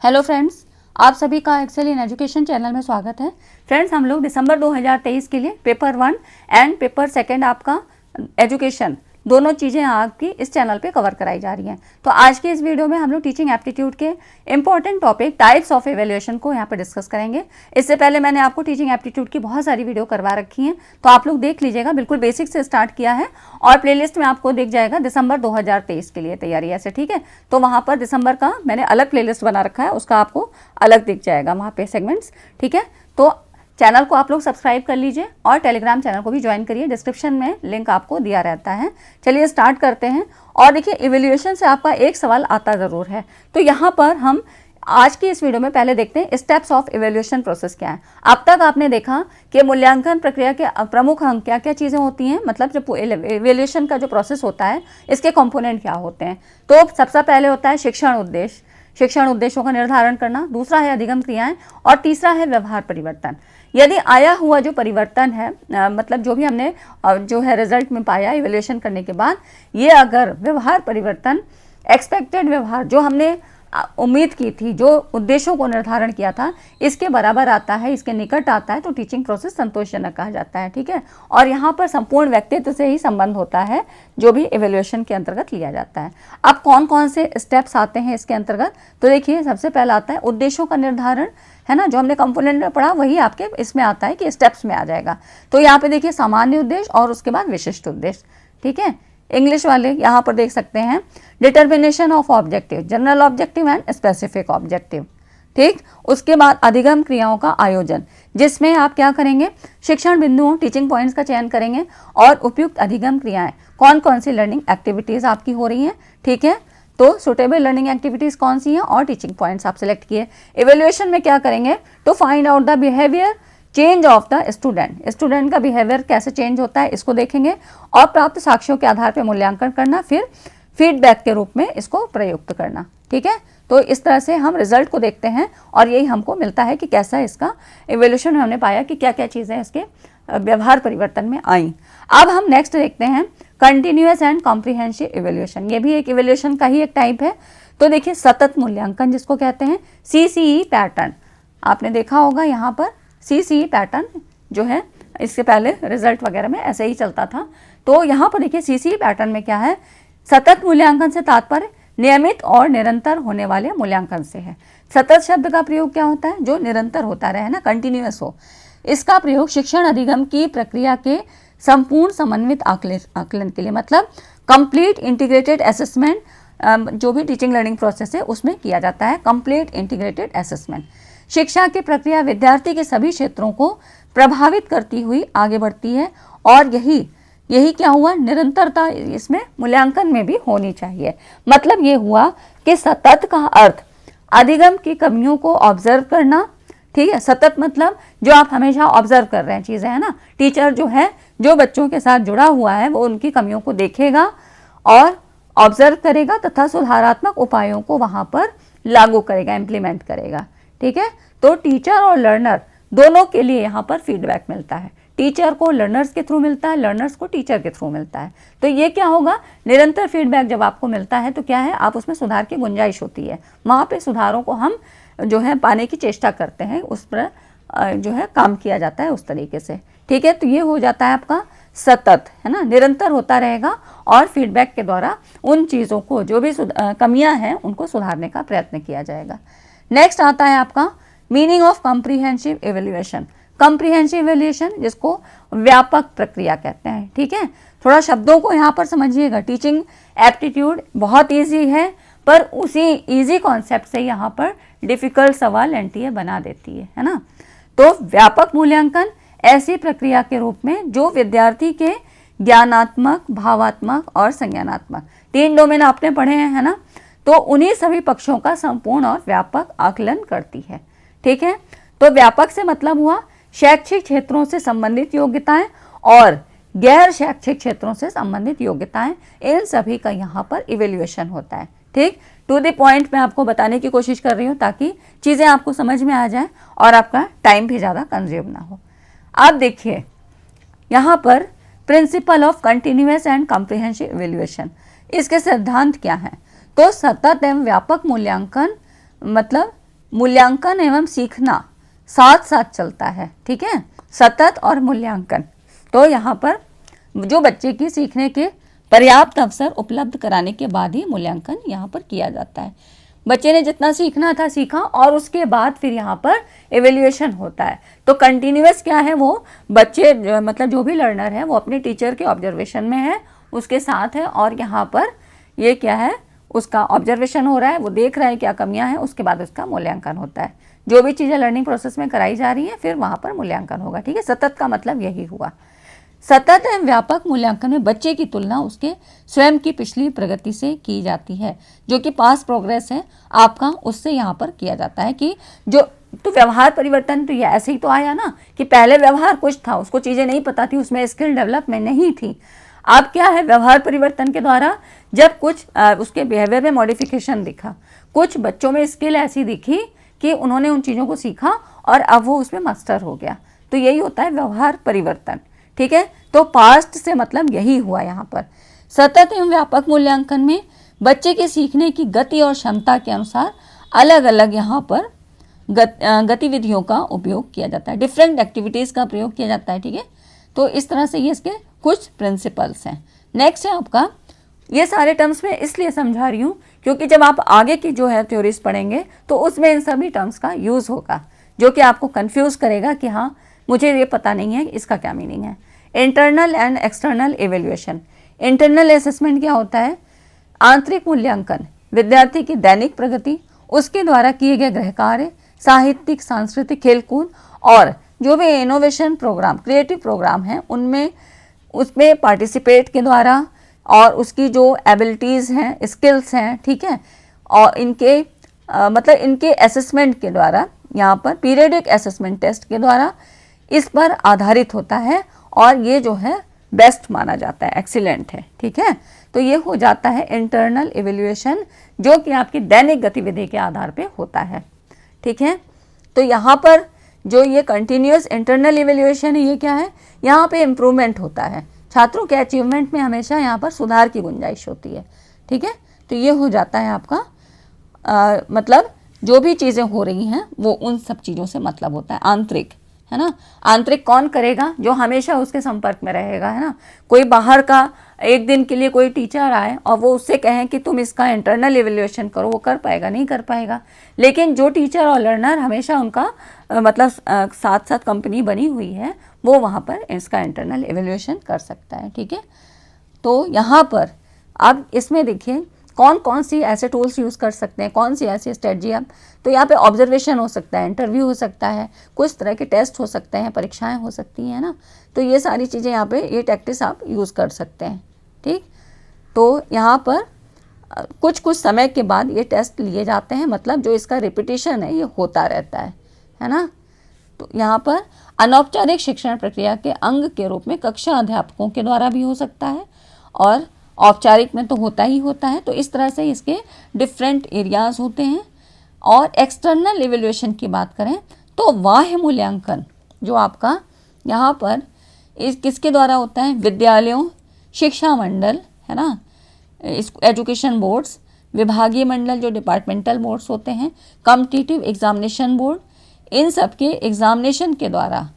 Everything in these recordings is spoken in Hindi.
हेलो फ्रेंड्स, आप सभी का एक्सेल इन एजुकेशन चैनल में स्वागत है। फ्रेंड्स, हम लोग दिसंबर 2023 के लिए पेपर 1 एंड पेपर 2 आपका एजुकेशन दोनों चीज़ें आपकी इस चैनल पे कवर कराई जा रही हैं। तो आज के इस वीडियो में हम लोग टीचिंग एप्टीट्यूड के important topic types of evaluation को यहाँ पे डिस्कस करेंगे। इससे पहले मैंने आपको टीचिंग एप्टीट्यूड की बहुत सारी वीडियो करवा रखी हैं, तो आप लोग देख लीजिएगा। बिल्कुल बेसिक से स्टार्ट किया है और प्लेलिस्ट में आपको दिख जाएगा दिसंबर 2023 के लिए तैयारी ऐसे, ठीक है। तो वहाँ पर दिसंबर का मैंने अलग प्लेलिस्ट बना रखा है, उसका आपको अलग दिख जाएगा वहाँ पे सेगमेंट्स, ठीक है। तो चैनल को आप लोग सब्सक्राइब कर लीजिए और टेलीग्राम चैनल को भी ज्वाइन करिए, डिस्क्रिप्शन में लिंक आपको दिया रहता है। चलिए स्टार्ट करते हैं। और देखिए, इवैल्यूएशन से आपका एक सवाल आता ज़रूर है, तो यहाँ पर हम आज की इस वीडियो में पहले देखते हैं स्टेप्स ऑफ इवैल्यूएशन प्रोसेस क्या है। अब तक आपने देखा कि मूल्यांकन प्रक्रिया के प्रमुख अंग क्या क्या चीज़ें होती हैं, मतलब जब इवैल्यूएशन का जो प्रोसेस होता है इसके कंपोनेंट क्या होते हैं। तो सबसे पहले होता है शिक्षण उद्देश्य, शिक्षण उद्देश्यों का निर्धारण करना, दूसरा है अधिगम क्रियाएं और तीसरा है व्यवहार परिवर्तन। यदि आया हुआ जो परिवर्तन है, मतलब जो भी हमने जो है रिजल्ट में पाया इवैल्यूएशन करने के बाद, ये अगर व्यवहार परिवर्तन एक्सपेक्टेड व्यवहार जो हमने उम्मीद की थी, जो उद्देश्यों को निर्धारण किया था, इसके बराबर आता है, इसके निकट आता है, तो टीचिंग प्रोसेस संतोषजनक कहा जाता है, ठीक है। और यहाँ पर संपूर्ण व्यक्तित्व से ही संबंध होता है जो भी इवैल्यूएशन के अंतर्गत लिया जाता है। अब कौन कौन से स्टेप्स आते हैं इसके अंतर्गत, तो देखिए सबसे पहला आता है उद्देश्यों का निर्धारण, है ना। जो हमने कंपोनेंट में पढ़ा वही आपके इसमें आता है कि स्टेप्स में आ जाएगा। तो यहाँ पे देखिए सामान्य उद्देश्य और उसके बाद विशिष्ट उद्देश्य, ठीक है। इंग्लिश वाले यहाँ पर देख सकते हैं determination of objective, general objective and specific objective, ठीक। उसके बाद अधिगम क्रियाओं का आयोजन, जिसमें आप क्या करेंगे, शिक्षण बिंदुओं टीचिंग पॉइंट्स का चयन करेंगे और उपयुक्त अधिगम क्रियाएं कौन कौन सी लर्निंग एक्टिविटीज़ आपकी हो रही हैं, ठीक है। तो सुटेबल लर्निंग एक्टिविटीज़ कौन सी हैं और टीचिंग पॉइंट्स आप सिलेक्ट किए। इवैल्यूएशन में क्या करेंगे, to find out the behaviour change of the student, student का बिहेवियर कैसे चेंज होता है इसको देखेंगे और प्राप्त साक्ष्यों के आधार पर मूल्यांकन करना, फिर फीडबैक के रूप में इसको प्रयुक्त करना, ठीक है। तो इस तरह से हम रिजल्ट को देखते हैं और यही हमको मिलता है कि कैसा इसका इवैल्यूएशन में हमने पाया कि क्या क्या चीज़ें इसके व्यवहार परिवर्तन में आई। अब हम नेक्स्ट देखते हैं कंटिन्यूअस एंड कॉम्प्रिहेंसिव इवैल्यूएशन। ये भी एक इवैल्यूएशन का ही एक टाइप है। तो देखिए सतत मूल्यांकन जिसको कहते हैं, CCE पैटर्न आपने देखा होगा। यहाँ पर CCE पैटर्न जो है, इससे पहले रिजल्ट वगैरह में ऐसे ही चलता था। तो यहाँ पर देखिए CCE पैटर्न में क्या है, सतत मूल्यांकन से तात्पर्य नियमित और निरंतर होने वाले मूल्यांकन से है। सतत शब्द का प्रयोग क्या होता है, जो निरंतर होता रहे ना, कंटिन्यूअस हो। इसका प्रयोग शिक्षण अधिगम की प्रक्रिया के संपूर्ण समन्वित आकलन के लिए, मतलब कंप्लीट इंटीग्रेटेड असेसमेंट, जो भी टीचिंग लर्निंग प्रोसेस है उसमें किया जाता है। कंप्लीट इंटीग्रेटेड असेसमेंट शिक्षा की प्रक्रिया विद्यार्थी के सभी क्षेत्रों को प्रभावित करती हुई आगे बढ़ती है और यही क्या हुआ, निरंतरता इसमें मूल्यांकन में भी होनी चाहिए। मतलब ये हुआ कि सतत का अर्थ अधिगम की कमियों को ऑब्जर्व करना, ठीक है। सतत मतलब जो आप हमेशा ऑब्जर्व कर रहे हैं चीज़ें, है ना। टीचर जो है, जो बच्चों के साथ जुड़ा हुआ है, वो उनकी कमियों को देखेगा और ऑब्जर्व करेगा तथा सुधारात्मक उपायों को वहाँ पर लागू करेगा, इम्प्लीमेंट करेगा, ठीक है। तो टीचर और लर्नर दोनों के लिए यहाँ पर फीडबैक मिलता है। टीचर को लर्नर्स के थ्रू मिलता है, लर्नर्स को टीचर के थ्रू मिलता है। तो ये क्या होगा, निरंतर फीडबैक जब आपको मिलता है तो क्या है, आप उसमें सुधार की गुंजाइश होती है, वहाँ पे सुधारों को हम जो है पाने की चेष्टा करते हैं, उस पर जो है काम किया जाता है उस तरीके से, ठीक है। तो ये हो जाता है आपका सतत, है ना, निरंतर होता रहेगा और फीडबैक के द्वारा उन चीज़ों को जो भी कमियां हैं उनको सुधारने का प्रयत्न किया जाएगा। नेक्स्ट आता है आपका meaning of comprehensive evaluation. Comprehensive evaluation जिसको व्यापक प्रक्रिया कहते हैं, ठीक है। थोड़ा शब्दों को यहाँ पर समझिएगा। टीचिंग एप्टीट्यूड बहुत ईजी है, पर उसी ईजी कॉन्सेप्ट से यहाँ पर डिफ़िकल्ट सवाल एनटीए बना देती है ना। तो व्यापक मूल्यांकन ऐसी प्रक्रिया के रूप में जो विद्यार्थी के ज्ञानात्मक, भावात्मक और संज्ञानात्मक 3 डोमेन आपने पढ़े हैं, है ना। तो उन्हीं सभी पक्षों का संपूर्ण और व्यापक आकलन करती है, ठीक है। तो व्यापक से मतलब हुआ शैक्षिक क्षेत्रों से संबंधित योग्यताएं और गैर शैक्षिक क्षेत्रों से संबंधित योग्यताएं, इन सभी का यहाँ पर इवैल्यूएशन होता है, ठीक। टू द पॉइंट मैं आपको बताने की कोशिश कर रही हूँ ताकि चीज़ें आपको समझ में आ जाए और आपका टाइम भी ज़्यादा कंज्यूम ना हो। आप देखिए यहाँ पर principle of continuous and comprehensive evaluation, इसके सिद्धांत क्या हैं। तो सतत एवं व्यापक मूल्यांकन मतलब मूल्यांकन एवं सीखना साथ साथ चलता है, ठीक है, सतत और मूल्यांकन। तो यहाँ पर जो बच्चे की सीखने के पर्याप्त अवसर उपलब्ध कराने के बाद ही मूल्यांकन यहाँ पर किया जाता है। बच्चे ने जितना सीखना था सीखा और उसके बाद फिर यहाँ पर एवेल्यूएशन होता है। तो कंटिन्यूअस क्या है, वो बच्चे मतलब जो भी लर्नर है वो अपने टीचर के ऑब्जर्वेशन में है, उसके साथ है, और यहाँ पर ये क्या है, उसका ऑब्जर्वेशन हो रहा है, वो देख रहा है क्या कमियां हैं, उसके बाद उसका मूल्यांकन होता है। जो भी चीज़ें लर्निंग प्रोसेस में कराई जा रही हैं फिर वहाँ पर मूल्यांकन होगा, ठीक है। सतत का मतलब यही हुआ। सतत एवं व्यापक मूल्यांकन में बच्चे की तुलना उसके स्वयं की पिछली प्रगति से की जाती है। जो कि पास्ट प्रोग्रेस है आपका, उससे यहाँ पर किया जाता है कि जो तो व्यवहार परिवर्तन तो ये ऐसे ही तो आया ना कि पहले व्यवहार कुछ था, उसको चीज़ें नहीं पता थी, उसमें स्किल डेवलपमेंट नहीं थी। अब क्या है, व्यवहार परिवर्तन के द्वारा जब कुछ उसके बिहेवियर में मॉडिफिकेशन दिखा, कुछ बच्चों में स्किल ऐसी दिखी कि उन्होंने उन चीज़ों को सीखा और अब वो उसमें मास्टर हो गया, तो यही होता है व्यवहार परिवर्तन, ठीक है। तो पास्ट से मतलब यही हुआ यहाँ पर। सतत एवं व्यापक मूल्यांकन में बच्चे के सीखने की गति और क्षमता के अनुसार अलग अलग यहाँ पर गतिविधियों का उपयोग किया जाता है, डिफरेंट एक्टिविटीज़ का प्रयोग किया जाता है, ठीक है। तो इस तरह से ये इसके कुछ प्रिंसिपल्स हैं। नेक्स्ट है आपका, ये सारे टर्म्स में इसलिए समझा रही हूँ क्योंकि जब आप आगे की जो है थ्योरीज पढ़ेंगे तो उसमें इन सभी टर्म्स का यूज़ होगा, जो कि आपको कंफ्यूज करेगा कि हाँ मुझे ये पता नहीं है इसका क्या मीनिंग है। Internal and external evaluation. Internal assessment क्या होता है, आंतरिक मूल्यांकन विद्यार्थी की दैनिक प्रगति, उसके द्वारा किए गए गृह कार्य, साहित्यिक, सांस्कृतिक, खेलकूद और जो भी इनोवेशन प्रोग्राम, क्रिएटिव प्रोग्राम हैं उनमें उसमें पार्टिसिपेट के द्वारा, और उसकी जो एबिलिटीज़ हैं, स्किल्स हैं, ठीक है, और इनके मतलब इनके असेसमेंट के द्वारा, यहाँ पर पीरियडिक असेसमेंट टेस्ट के द्वारा इस पर आधारित होता है, और ये जो है बेस्ट माना जाता है, एक्सीलेंट है, ठीक है। तो ये हो जाता है इंटरनल इवेल्युएशन, जो कि आपकी दैनिक गतिविधि के आधार पे होता है, ठीक है। तो यहाँ पर जो ये कंटिन्यूअस इंटरनल इवेल्युएशन है, ये क्या है, यहाँ पे इम्प्रूवमेंट होता है, छात्रों के अचीवमेंट में हमेशा यहाँ पर सुधार की गुंजाइश होती है, ठीक है। तो ये हो जाता है आपका मतलब जो भी चीज़ें हो रही हैं वो उन सब चीज़ों से मतलब होता है। आंतरिक है ना, आंतरिक कौन करेगा, जो हमेशा उसके संपर्क में रहेगा, है ना। कोई बाहर का एक दिन के लिए कोई टीचर आए और वो उससे कहें कि तुम इसका इंटरनल इवेल्युएशन करो, वो कर पाएगा, नहीं कर पाएगा। लेकिन जो टीचर और लर्नर हमेशा उनका मतलब साथ साथ कंपनी बनी हुई है, वो वहाँ पर इसका इंटरनल इवेल्युएशन कर सकता है, ठीक है। तो यहाँ पर अब इसमें देखिए कौन कौन सी ऐसे टूल्स यूज़ कर सकते हैं, कौन सी ऐसी स्ट्रेटजी। अब तो यहाँ पे ऑब्जर्वेशन हो सकता है, इंटरव्यू हो सकता है, कुछ तरह के टेस्ट हो सकते हैं, परीक्षाएं हो सकती हैं ना। तो ये सारी चीज़ें यहाँ पे ये टैक्टिस आप यूज़ कर सकते हैं, ठीक। तो यहाँ पर कुछ कुछ समय के बाद ये टेस्ट लिए जाते हैं, मतलब जो इसका रिपीटिशन है ये होता रहता है ना। तो यहाँ पर अनौपचारिक शिक्षण प्रक्रिया के अंग के रूप में कक्षा अध्यापकों के द्वारा भी हो सकता है, और औपचारिक में तो होता ही होता है। तो इस तरह से इसके डिफरेंट एरियाज होते हैं। और एक्सटर्नल इवेल्युएशन की बात करें तो बाह्य मूल्यांकन जो आपका यहाँ पर इस किसके द्वारा होता है, विद्यालयों, शिक्षा मंडल, है ना, एजुकेशन बोर्ड्स, विभागीय मंडल जो डिपार्टमेंटल बोर्ड्स होते हैं, कॉम्पिटिटिव एग्जामिनेशन बोर्ड, इन सब के एग्जामिनेशन के द्वारा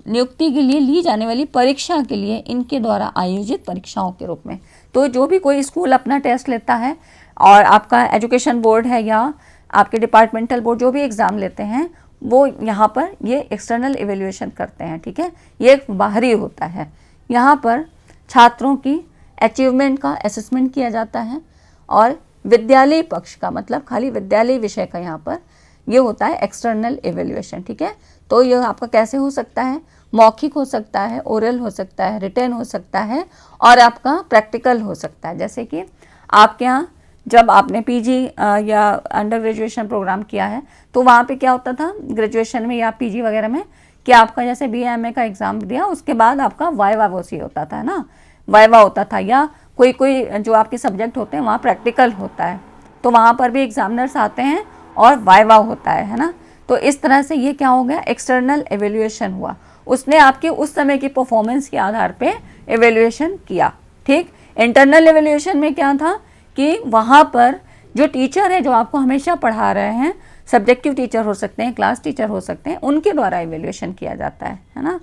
नियुक्ति के लिए ली जाने वाली परीक्षा के लिए इनके द्वारा आयोजित परीक्षाओं के रूप में। तो जो भी कोई स्कूल अपना टेस्ट लेता है और आपका एजुकेशन बोर्ड है या आपके डिपार्टमेंटल बोर्ड जो भी एग्ज़ाम लेते हैं, वो यहाँ पर ये एक्सटर्नल इवेल्युएशन करते हैं, ठीक है। ये एक बाहरी होता है। यहाँ पर छात्रों की अचीवमेंट का असेसमेंट किया जाता है, और विद्यालय पक्ष का मतलब खाली विद्यालय विषय का यहाँ पर ये होता है एक्सटर्नल इवेल्युएशन, ठीक है। तो ये आपका कैसे हो सकता है, मौखिक हो सकता है, ओरल हो सकता है, रिटन हो सकता है, और आपका प्रैक्टिकल हो सकता है। जैसे कि आपके यहाँ जब आपने पीजी या अंडर ग्रेजुएशन प्रोग्राम किया है तो वहाँ पे क्या होता था ग्रेजुएशन में या पीजी वगैरह में, कि आपका जैसे BA MA का एग्ज़ाम दिया उसके बाद आपका वाइवा वोसी होता था ना, वाइवा होता था, या कोई कोई जो आपके सब्जेक्ट होते हैं वहाँ प्रैक्टिकल होता है, तो वहाँ पर भी एग्जामिनर्स आते हैं और वाइवा होता है ना। तो इस तरह से ये क्या हो गया, एक्सटर्नल एवेल्युएशन हुआ, उसने आपके उस समय की परफॉर्मेंस के आधार पे एवेल्युएशन किया, ठीक। इंटरनल एवेल्युएशन में क्या था कि वहाँ पर जो टीचर है जो आपको हमेशा पढ़ा रहे हैं, सब्जेक्टिव टीचर हो सकते हैं, क्लास टीचर हो सकते हैं, उनके द्वारा इवेल्यूएशन किया जाता है ना।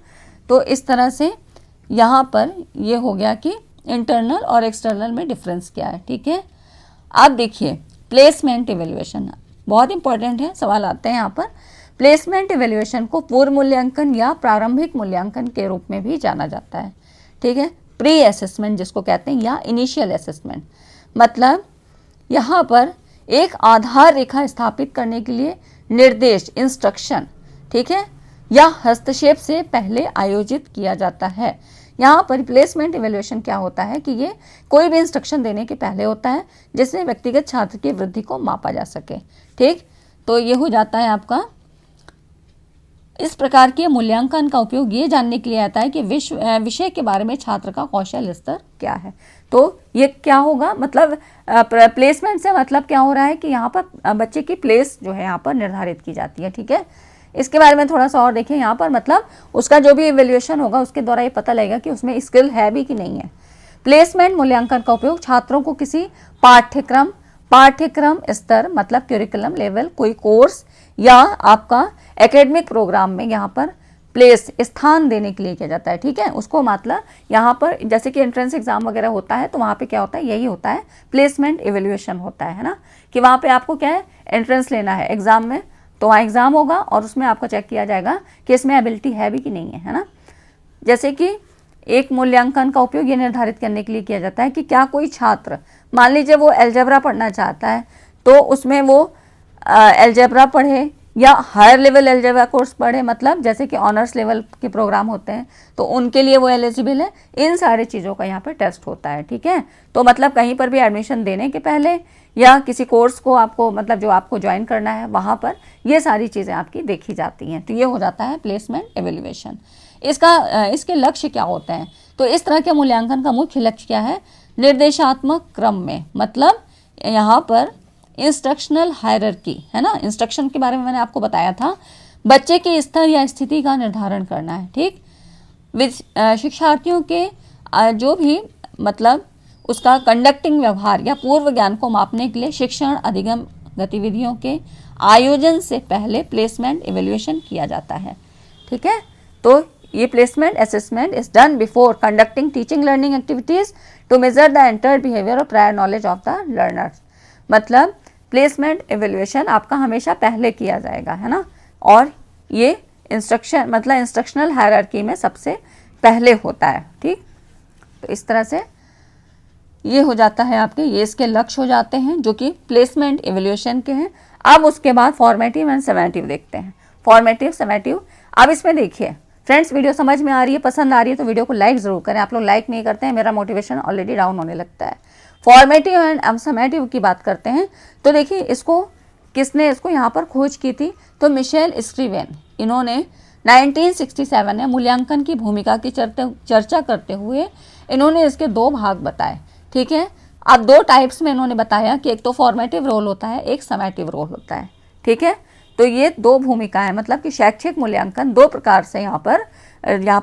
तो इस तरह से यहाँ पर ये हो गया कि इंटरनल और एक्सटर्नल में डिफरेंस क्या है, ठीक है। आप देखिए प्लेसमेंट इवेल्यूएशन बहुत इंपॉर्टेंट है, सवाल आते हैं यहाँ पर। प्लेसमेंट इवेल्यूएशन को पूर्व मूल्यांकन या प्रारंभिक मूल्यांकन के रूप में भी जाना जाता है, ठीक है। प्री असेसमेंट जिसको कहते हैं या इनिशियल असेसमेंट, मतलब यहाँ पर एक आधार रेखा स्थापित करने के लिए निर्देश, इंस्ट्रक्शन, ठीक है, या हस्तक्षेप से पहले आयोजित किया जाता है। यहाँ पर प्लेसमेंट इवेल्यूएशन क्या होता है कि ये कोई भी इंस्ट्रक्शन देने के पहले होता है जिससे व्यक्तिगत छात्र की वृद्धि को मापा जा सके, ठीक। तो ये हो जाता है आपका। इस प्रकार के मूल्यांकन का उपयोग ये जानने के लिए आता है कि विषय के बारे में छात्र का कौशल स्तर क्या है। तो ये क्या होगा, मतलब प्लेसमेंट से मतलब क्या हो रहा है कि यहाँ पर बच्चे की प्लेस जो है यहाँ पर निर्धारित की जाती है, ठीक है। इसके बारे में थोड़ा सा और देखें यहाँ पर, मतलब उसका जो भी इवेल्यूएशन होगा उसके द्वारा ये पता लगेगा कि उसमें स्किल है भी कि नहीं है। प्लेसमेंट मूल्यांकन का उपयोग छात्रों को किसी पाठ्यक्रम स्तर, मतलब क्यूरिकुलम लेवल, कोई कोर्स या आपका एकेडमिक प्रोग्राम में यहाँ पर प्लेस, स्थान देने के लिए किया जाता है, ठीक है। उसको मतलब यहाँ पर जैसे कि एंट्रेंस एग्जाम वगैरह होता है तो वहाँ पे क्या होता है, यही होता है, प्लेसमेंट इवेल्यूएशन होता है ना, कि वहाँ पे आपको क्या है, एंट्रेंस लेना है एग्जाम में, तो वहाँ एग्जाम होगा और उसमें आपको चेक किया जाएगा कि इसमें एबिलिटी है भी कि नहीं है ना। जैसे कि एक मूल्यांकन का उपयोग ये निर्धारित करने के लिए किया जाता है कि क्या कोई छात्र, मान लीजिए वो अलजेब्रा पढ़ना चाहता है, तो उसमें वो अलजेब्रा पढ़े या हायर लेवल अलजेब्रा कोर्स पढ़े, मतलब जैसे कि ऑनर्स लेवल के प्रोग्राम होते हैं तो उनके लिए वो एलिजिबल है। इन सारी चीज़ों का यहाँ पर टेस्ट होता है, ठीक है। तो मतलब कहीं पर भी एडमिशन देने के पहले या किसी कोर्स को आपको, मतलब जो आपको ज्वाइन करना है, वहाँ पर ये सारी चीज़ें आपकी देखी जाती हैं। तो ये हो जाता है प्लेसमेंट एवेल्यूएशन। इसके लक्ष्य क्या होते हैं, तो इस तरह के मूल्यांकन का मुख्य लक्ष्य क्या है, निर्देशात्मक क्रम में, मतलब यहाँ पर इंस्ट्रक्शनल हायरार्की है ना, इंस्ट्रक्शन के बारे में मैंने आपको बताया था, बच्चे के स्तर या स्थिति का निर्धारण करना है, ठीक। शिक्षार्थियों के जो भी मतलब उसका कंडक्टिंग व्यवहार या पूर्व ज्ञान को मापने के लिए शिक्षण अधिगम गतिविधियों के आयोजन से पहले प्लेसमेंट इवेल्यूएशन किया जाता है, ठीक है। तो ये placement assessment is done before conducting teaching learning activities to measure the entered behaviour और prior knowledge of the learners, मतलब प्लेसमेंट इवेल्यूएशन आपका हमेशा पहले किया जाएगा, है ना, और ये इंस्ट्रक्शन, मतलब इंस्ट्रक्शनल हायरार्की में सबसे पहले होता है, ठीक। तो इस तरह से ये हो जाता है आपके, ये इसके लक्ष्य हो जाते हैं जो कि प्लेसमेंट इवेल्यूएशन के हैं। अब उसके बाद फॉर्मेटिव एंड समेटिव देखते हैं, फॉर्मेटिव समेटिव। अब इसमें देखिए फ्रेंड्स, वीडियो समझ में आ रही है, पसंद आ रही है तो वीडियो को लाइक ज़रूर करें। आप लोग लाइक नहीं करते हैं, मेरा मोटिवेशन ऑलरेडी डाउन होने लगता है। फॉर्मेटिव एंड समेटिव की बात करते हैं तो देखिए इसको किसने इसको यहाँ पर खोज की थी, तो मिशेल स्क्रीवेन, इन्होंने 1967 में मूल्यांकन की भूमिका की चर्चा करते हुए इन्होंने इसके दो भाग बताए, ठीक है। अब दो टाइप्स में इन्होंने बताया कि एक तो फॉर्मेटिव रोल होता है, एक समेटिव रोल होता है, ठीक है। तो ये दो भूमिकाएं, मतलब कि शैक्षिक मूल्यांकन दो प्रकार से यहाँ पर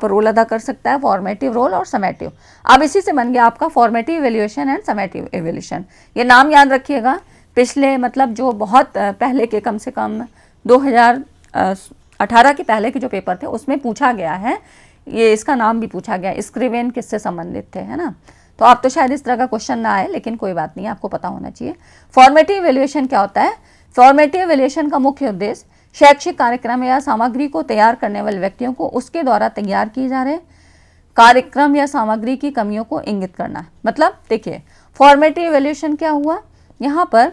रोल अदा कर सकता है, फॉर्मेटिव रोल और समेटिव। अब इसी से बन गया आपका formative evaluation and summative evaluation. ये नाम याद रखिएगा, पिछले मतलब जो बहुत पहले के, कम से कम 2018 के पहले के जो पेपर थे उसमें पूछा गया है, ये इसका नाम भी पूछा गया, स्क्रीवेन किससे संबंधित थे, है ना। तो आप तो शायद इस तरह का क्वेश्चन ना आए, लेकिन कोई बात नहीं, आपको पता होना चाहिए। फॉर्मेटिव इवेल्यूएशन क्या होता है, फॉर्मेटिव इवेल्यूएशन का मुख्य उद्देश्य शैक्षिक कार्यक्रम या सामग्री को तैयार करने वाले व्यक्तियों को उसके द्वारा तैयार किए जा रहे कार्यक्रम या सामग्री की कमियों को इंगित करना है। मतलब देखिए फॉर्मेटिव इवेल्यूएशन क्या हुआ, यहाँ पर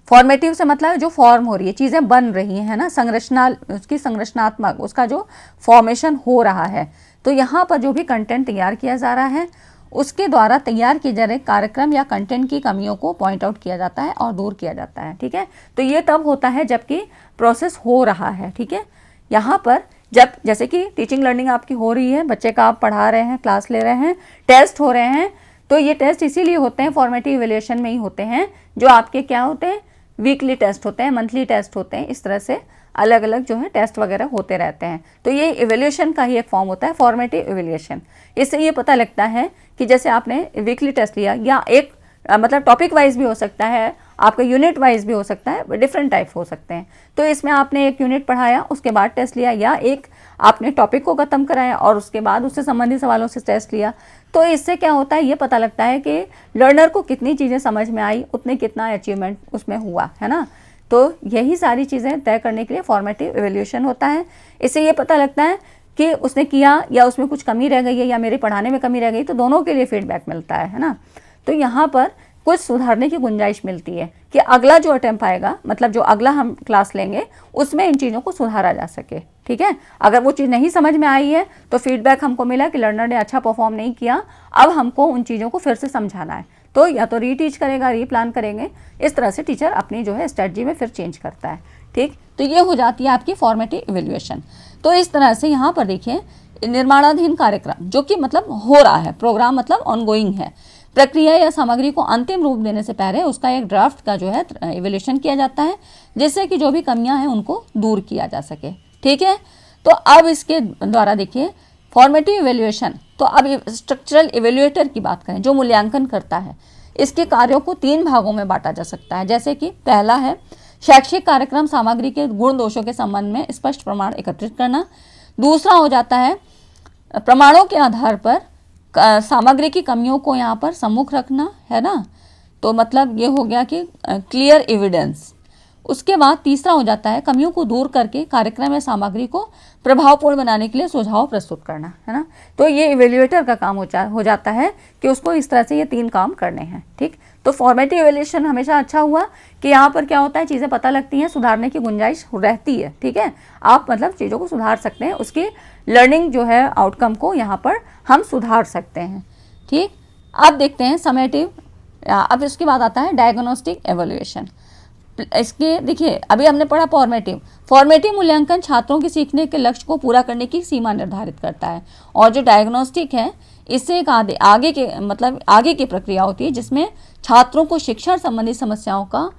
फॉर्मेटिव से मतलब जो फॉर्म हो रही है, चीज़ें बन रही हैं, है ना, संरचना, उसकी संरचनात्मक, उसका जो फॉर्मेशन हो रहा है, तो यहाँ पर जो भी कंटेंट तैयार किया जा रहा है उसके द्वारा तैयार किए जा रहे कार्यक्रम या कंटेंट की कमियों को पॉइंट आउट किया जाता है और दूर किया जाता है, ठीक है। तो ये तब होता है जबकि प्रोसेस हो रहा है, ठीक है। यहाँ पर जब जैसे कि टीचिंग लर्निंग आपकी हो रही है, बच्चे का आप पढ़ा रहे हैं, क्लास ले रहे हैं, टेस्ट हो रहे हैं, तो ये टेस्ट इसीलिए होते हैं, फॉर्मेटिव इवेल्यूएशन में ही होते हैं, जो आपके क्या होते हैं, वीकली टेस्ट होते हैं, मंथली टेस्ट होते हैं, इस तरह से अलग अलग जो है टेस्ट वगैरह होते रहते हैं। तो ये इवेल्यूएशन का ही एक फॉर्म होता है, फॉर्मेटिव इवेल्यूएशन। इससे ये पता लगता है कि जैसे आपने वीकली टेस्ट लिया या एक मतलब टॉपिक वाइज भी हो सकता है, आपका यूनिट वाइज भी हो सकता है, डिफरेंट टाइप हो सकते हैं। तो इसमें आपने एक यूनिट पढ़ाया, उसके बाद टेस्ट लिया, या एक आपने टॉपिक को ख़त्म कराया और उसके बाद उससे संबंधित सवालों से टेस्ट लिया। तो इससे क्या होता है, ये पता लगता है कि लर्नर को कितनी चीज़ें समझ में आई, उतने कितना अचीवमेंट उसमें हुआ, है ना। तो यही सारी चीज़ें तय करने के लिए फॉर्मेटिव इवैल्यूएशन होता है। इससे ये पता लगता है कि उसने किया या उसमें कुछ कमी रह गई है या मेरे पढ़ाने में कमी रह गई, तो दोनों के लिए फीडबैक मिलता है ना। तो यहाँ पर कुछ सुधारने की गुंजाइश मिलती है कि अगला जो अटेम्प्ट आएगा, मतलब जो अगला हम क्लास लेंगे, उसमें इन चीज़ों को सुधारा जा सके। ठीक है, अगर वो चीज़ नहीं समझ में आई है तो फीडबैक हमको मिला कि लर्नर ने अच्छा परफॉर्म नहीं किया, अब हमको उन चीज़ों को फिर से समझाना है, तो या तो रीटीच करेगा, रीप्लान करेंगे। इस तरह से टीचर अपनी जो है स्ट्रेटजी में फिर चेंज करता है। ठीक, तो ये हो जाती है आपकी फॉर्मेटिव इवैल्यूएशन। तो इस तरह से यहाँ पर देखिए, निर्माणाधीन कार्यक्रम जो कि मतलब हो रहा है, प्रोग्राम मतलब ऑनगोइंग है, प्रक्रिया या सामग्री को अंतिम रूप देने से पहले उसका एक ड्राफ्ट का जो है इवैल्यूएशन किया जाता है, जिससे कि जो भी कमियां हैं उनको दूर किया जा सके। ठीक है, तो अब इसके द्वारा देखिए फॉर्मेटिव इवैल्यूएशन। तो अब स्ट्रक्चरल इवैल्यूएटर की बात करें, जो मूल्यांकन करता है, इसके कार्यों को 3 भागों में बांटा जा सकता है। जैसे कि पहला है शैक्षिक कार्यक्रम सामग्री के गुण दोषों के संबंध में स्पष्ट प्रमाण एकत्रित करना। दूसरा हो जाता है प्रमाणों के आधार पर सामग्री की कमियों को यहाँ पर सम्मुख रखना, है ना। तो मतलब ये हो गया कि क्लियर एविडेंस। उसके बाद तीसरा हो जाता है कमियों को दूर करके कार्यक्रम या सामग्री को प्रभावपूर्ण बनाने के लिए सुझाव प्रस्तुत करना, है ना। तो ये इवैल्यूएटर का काम हो जाता है कि उसको इस तरह से ये 3 काम करने हैं। ठीक, तो फॉर्मेटिव इवैल्यूएशन हमेशा अच्छा हुआ कि यहाँ पर क्या होता है, चीज़ें पता लगती हैं, सुधारने की गुंजाइश रहती है। ठीक है, आप मतलब चीज़ों को सुधार सकते हैं, उसकी लर्निंग जो है आउटकम को यहाँ पर हम सुधार सकते हैं। ठीक, अब देखते हैं समेटिव। अब इसके बाद आता है डायग्नोस्टिक एवैल्यूएशन। इसके देखिए, अभी हमने पढ़ा फॉर्मेटिव मूल्यांकन छात्रों के सीखने के लक्ष्य को पूरा करने की सीमा निर्धारित करता है, और जो डायग्नोस्टिक है इससे एक आगे की प्रक्रिया होती है, जिसमें छात्रों को शिक्षण संबंधी समस्याओं का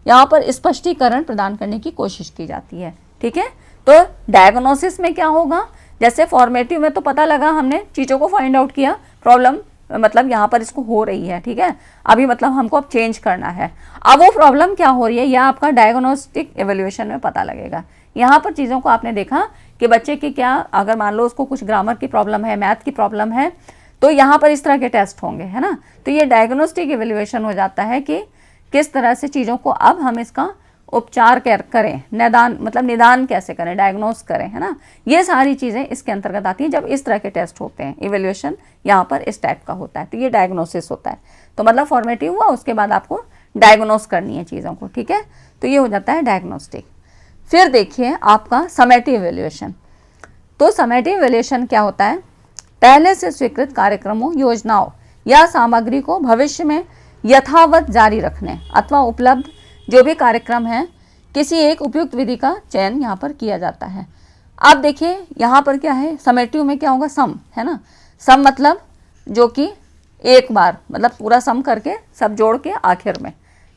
यहाँ पर स्पष्टीकरण प्रदान करने की कोशिश की जाती है। ठीक है, तो डायग्नोसिस में क्या होगा, जैसे फॉर्मेटिव में तो पता लगा, हमने चीज़ों को फाइंड आउट किया, प्रॉब्लम मतलब यहाँ पर इसको हो रही है। ठीक है, अभी मतलब हमको अब चेंज करना है, अब वो प्रॉब्लम क्या हो रही है यह आपका डायग्नोस्टिक एवैल्यूएशन में पता लगेगा। यहाँ पर चीज़ों को आपने देखा कि बच्चे की क्या, अगर मान लो उसको कुछ ग्रामर की प्रॉब्लम है, मैथ की प्रॉब्लम है, तो यहाँ पर इस तरह के टेस्ट होंगे, है ना। तो ये डायग्नोस्टिक एवैल्यूएशन हो जाता है कि किस तरह से चीज़ों को अब हम इसका उपचार करें, निदान कैसे करें, डायग्नोस करें, है ना। ये सारी चीज़ें इसके अंतर्गत आती हैं जब इस तरह के टेस्ट होते हैं। इवैल्यूएशन यहाँ पर इस टाइप का होता है, तो ये डायग्नोसिस होता है। तो मतलब फॉर्मेटिव हुआ, उसके बाद आपको डायग्नोस करनी है चीज़ों को। ठीक है, तो ये हो जाता है डायग्नोस्टिक। फिर देखिए आपका समेटिव इवैल्यूएशन। तो समेटिव इवैल्यूएशन क्या होता है, पहले से स्वीकृत कार्यक्रमों, योजनाओं या सामग्री को भविष्य में यथावत जारी रखने अथवा उपलब्ध जो भी कार्यक्रम है, किसी एक उपयुक्त विधि का चयन यहाँ पर किया जाता है। आप देखिए यहाँ पर क्या है, समेटिव में क्या होगा, सम, है ना। सम मतलब जो कि एक बार मतलब पूरा सम करके सब जोड़ के आखिर में,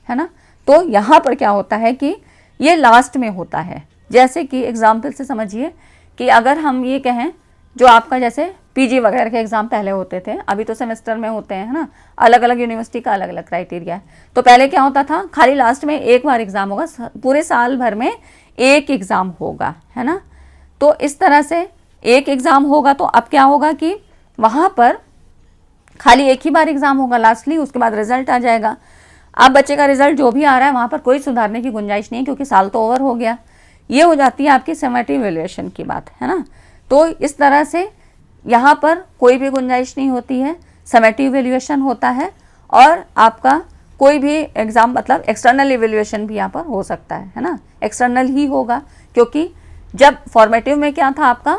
है ना। तो यहाँ पर क्या होता है कि ये लास्ट में होता है। जैसे कि एग्जाम्पल से समझिए कि अगर हम ये कहें, जो आपका जैसे पीजी वगैरह के एग्ज़ाम पहले होते थे, अभी तो सेमेस्टर में होते हैं, है ना। अलग अलग यूनिवर्सिटी का अलग अलग क्राइटेरिया है। तो पहले क्या होता था, खाली लास्ट में एक बार एग्ज़ाम होगा, पूरे साल भर में एक एग्ज़ाम होगा, है ना। तो इस तरह से एक एग्ज़ाम होगा, तो अब क्या होगा कि वहाँ पर खाली एक ही बार एग्ज़ाम होगा लास्टली, उसके बाद रिजल्ट आ जाएगा। अब बच्चे का रिजल्ट जो भी आ रहा है वहाँ पर कोई सुधारने की गुंजाइश नहीं है, क्योंकि साल तो ओवर हो गया। ये हो जाती है आपकी समेटिव इवैल्यूएशन की बात, है ना। तो इस तरह से यहाँ पर कोई भी गुंजाइश नहीं होती है, समेटिव इवैल्यूएशन होता है। और आपका कोई भी एग्ज़ाम मतलब एक्सटर्नल इवैल्यूएशन भी यहाँ पर हो सकता है ना। एक्सटर्नल ही होगा, क्योंकि जब फॉर्मेटिव में क्या था आपका,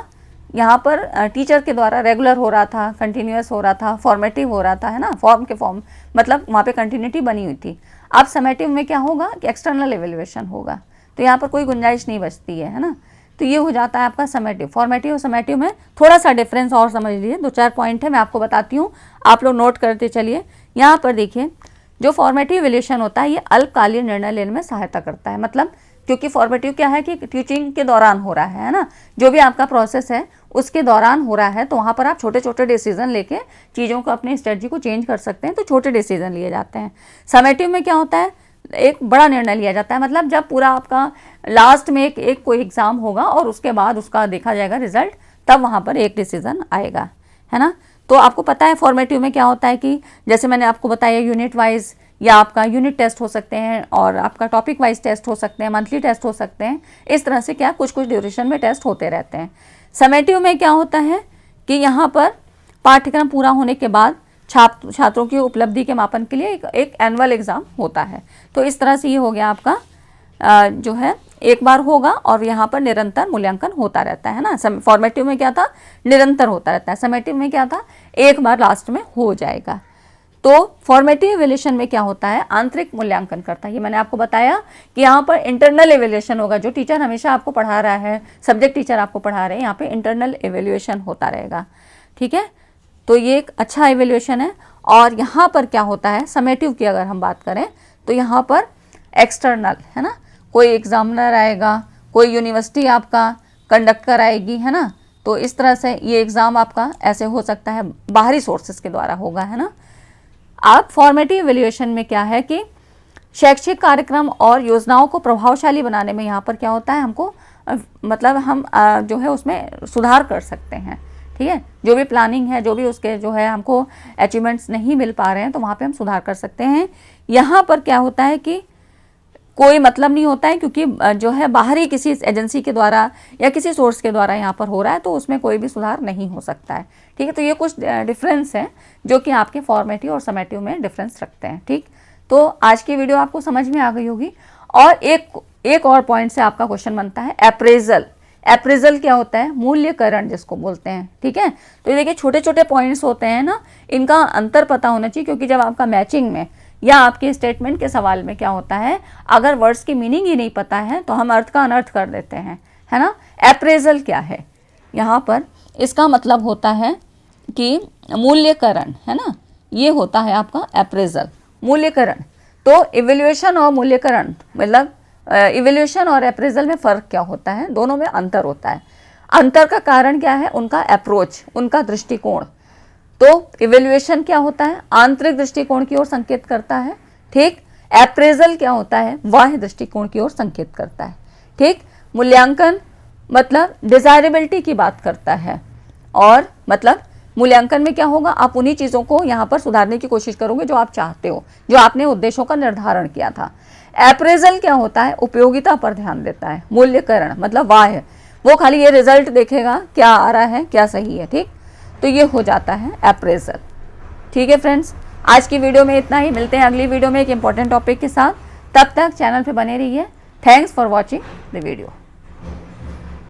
यहाँ पर टीचर के द्वारा रेगुलर हो रहा था, कंटिन्यूस हो रहा था, फॉर्मेटिव हो रहा था, है ना। फॉर्म के फॉर्म मतलब वहाँ पे कंटिन्यूटी बनी हुई थी। अब समेटिव में क्या होगा कि एक्सटर्नल इवैल्यूएशन होगा, तो यहाँ पर कोई गुंजाइश नहीं बचती है ना। तो ये हो जाता है आपका समेटिव। फॉर्मेटिव और समेटिव में थोड़ा सा डिफरेंस और समझ लीजिए, 2-4 पॉइंट है, मैं आपको बताती हूँ, आप लोग नोट करते चलिए। यहाँ पर देखिए, जो फॉर्मेटिव इवैल्यूएशन होता है ये अल्पकालीन निर्णय लेने में सहायता करता है। मतलब क्योंकि फॉर्मेटिव क्या है कि टीचिंग के दौरान हो रहा है ना, जो भी आपका प्रोसेस है उसके दौरान हो रहा है, तो वहाँ पर आप छोटे छोटे डिसीजन लेके चीज़ों को, अपनी स्ट्रेटजी को चेंज कर सकते हैं, तो छोटे डिसीजन लिए जाते हैं। समेटिव में क्या होता है, एक बड़ा निर्णय लिया जाता है, मतलब जब पूरा आपका लास्ट में एक कोई एग्ज़ाम होगा और उसके बाद उसका देखा जाएगा रिजल्ट, तब वहाँ पर एक डिसीजन आएगा, है ना। तो आपको पता है फॉर्मेटिव में क्या होता है कि जैसे मैंने आपको बताया यूनिट वाइज या आपका यूनिट टेस्ट हो सकते हैं और आपका टॉपिक वाइज टेस्ट हो सकते हैं, मंथली टेस्ट हो सकते हैं, इस तरह से क्या कुछ कुछ ड्यूरेशन में टेस्ट होते रहते हैं। समेटिव में क्या होता है कि यहाँ पर पाठ्यक्रम पूरा होने के बाद छात्रों की उपलब्धि के मापन के लिए एक एनुअल एग्ज़ाम होता है। तो इस तरह से ये हो गया आपका जो है एक बार होगा और यहाँ पर निरंतर मूल्यांकन होता रहता है ना। फॉर्मेटिव में क्या था, निरंतर होता रहता है। समेटिव में क्या था, एक बार लास्ट में हो जाएगा। तो फॉर्मेटिव इवैल्यूएशन में क्या होता है, आंतरिक मूल्यांकन करता है। ये मैंने आपको बताया कि यहाँ पर इंटरनल इवैल्यूएशन होगा, जो टीचर हमेशा आपको पढ़ा रहा है, सब्जेक्ट टीचर आपको पढ़ा रहे हैं, यहाँ पे इंटरनल इवैल्यूएशन होता रहेगा, ठीक है। तो ये एक अच्छा इवैल्यूएशन है। और यहाँ पर क्या होता है, समेटिव की अगर हम बात करें तो यहाँ पर एक्सटर्नल, है ना, कोई एग्जामिनर आएगा, कोई यूनिवर्सिटी आपका कंडक्ट कराएगी, है ना। तो इस तरह से ये एग्ज़ाम आपका ऐसे हो सकता है, बाहरी सोर्सेस के द्वारा होगा, है ना। अब फॉर्मेटिव इवैल्यूएशन में क्या है कि शैक्षिक कार्यक्रम और योजनाओं को प्रभावशाली बनाने में यहाँ पर क्या होता है, हमको मतलब हम जो है उसमें सुधार कर सकते हैं, ठीक है। जो भी प्लानिंग है, जो भी उसके जो है हमको अचीवमेंट्स नहीं मिल पा रहे हैं, तो वहाँ पे हम सुधार कर सकते हैं। यहाँ पर क्या होता है कि कोई मतलब नहीं होता है, क्योंकि जो है बाहरी किसी एजेंसी के द्वारा या किसी सोर्स के द्वारा यहाँ पर हो रहा है, तो उसमें कोई भी सुधार नहीं हो सकता है, ठीक है। तो ये कुछ डिफरेंस है जो कि आपके फॉर्मेटिव और समेटिव में डिफरेंस रखते हैं, ठीक। तो आज की वीडियो आपको समझ में आ गई होगी। और एक और पॉइंट से आपका क्वेश्चन बनता है, अप्रेजल। अप्रेजल क्या होता है, मूल्यकरण जिसको बोलते हैं, ठीक है। तो ये देखिए छोटे छोटे पॉइंट्स होते हैं ना, इनका अंतर पता होना चाहिए, क्योंकि जब आपका मैचिंग में या आपके स्टेटमेंट के सवाल में क्या होता है, अगर वर्ड्स की मीनिंग ही नहीं पता है तो हम अर्थ का अनर्थ कर देते हैं, है ना। अप्रेजल क्या है, यहाँ पर इसका मतलब होता है कि मूल्यकरण, है ना, ये होता है आपका अप्रेजल, मूल्यकरण। तो इवैल्यूएशन और मूल्यकरण, मतलब इवैल्यूएशन और अप्रेजल में फ़र्क क्या होता है, दोनों में अंतर होता है। अंतर का कारण क्या है, उनका अप्रोच, उनका दृष्टिकोण। तो इवैल्यूएशन क्या होता है, आंतरिक दृष्टिकोण की ओर संकेत करता है, ठीक। अप्रेजल क्या होता है, बाह्य दृष्टिकोण की ओर संकेत करता है, ठीक। मूल्यांकन मतलब डिजायरेबिलिटी की बात करता है, और मतलब मूल्यांकन में क्या होगा, आप उन्हीं चीज़ों को यहाँ पर सुधारने की कोशिश करोगे जो आप चाहते हो, जो आपने उद्देश्यों का निर्धारण किया था। अप्रेजल क्या होता है, उपयोगिता पर ध्यान देता है। मूल्यकरण मतलब बाह्य, वो खाली ये रिजल्ट देखेगा क्या आ रहा है, क्या सही है, ठीक। तो ये हो जाता है अप्रेजल, ठीक है फ्रेंड्स। आज की वीडियो में इतना ही, मिलते हैं अगली वीडियो में एक इंपॉर्टेंट टॉपिक के साथ। तब तक चैनल पे बने रहिए। Thanks for watching the video.